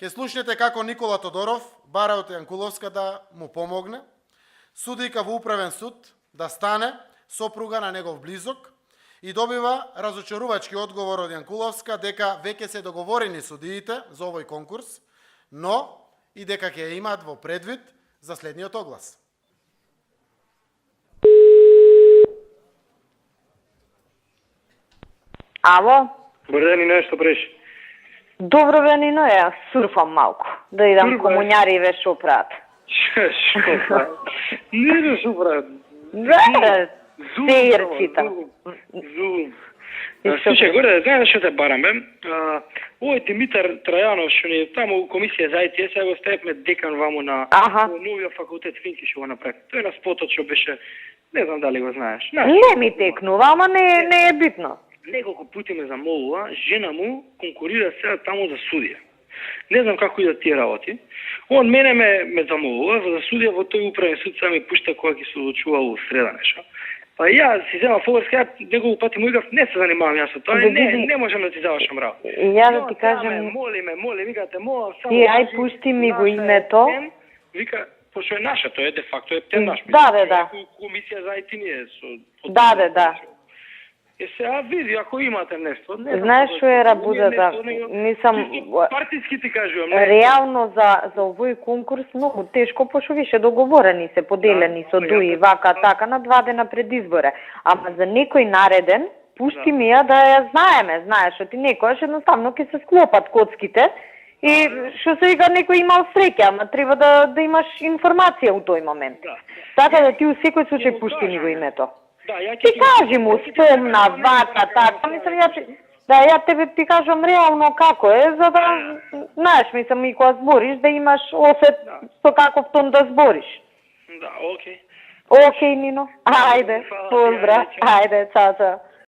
Ке слушнете како Никола Тодоров бара од Јанкуловска да му помогне, судика во управен суд да стане сопруга на негов близок и добива разочарувачки одговор од Јанкуловска дека веќе се договорени судиите за овој конкурс, но и дека ќе ја имаат во предвид за следниот оглас. Ало? Добар ден, Нино, што правиш? Добро бе, Нино, ја сурфам малку. Да идам комуњари и ве шо прават. Шо прават? Не шо прават. Да, сеир читам. Зум. Слушај, горе, знаеш што те барам, бе? Овој Димитар Трајанов, што ни таму комисија за IT, сега го ставивме декан ваму на новиот факултет Финки што го направи. Тој на спотот што беше, не знам дали го знаеш. Не ми текнува, ама не е битно. Неколку пати ме замолува, жена му конкурира сега таму за судија. Не знам како идат тие работи. Он мене ме замолува за судија во тој управен суд, сега ми пушта кога ќе се одлучува во среда нешто. Па ја си зема фолерска, ја неколку пати му играв, не се занимавам јас со тоа, не можам да ти завршам работа. Ја да ти кажам... Моли, викате, молам само... Ти ај пушти ми го името. Вика, пошто е наша, тоа е де факто е тем наш. Да. Комисија за IT ние со... Да. Сега види, ако имате нешто... Знаеш што е работата? Мислам... Партиски ти кажувам. Реално за овој конкурс многу тешко, пошто више договорени се, поделени со ДУИ, вака, така, на 2 дена пред избора. Ама за некој нареден, пушти ми ја да ја знаеме, знаеш, што ти некојаш едноставно ќе се склопат коцките и што се вика некој имал среќа, ама треба да имаш информација у тој момент. Така да ти у секој случај пушти ми го името. Ти кажи му, спомна, вака, така, мислам, ја тебе ти кажам реално како е, за да, знаеш, мислам, и кога збориш, да имаш осет со каков тон да збориш. Да, окей. Окей, Нино, ајде, поздрав, ајде, чао.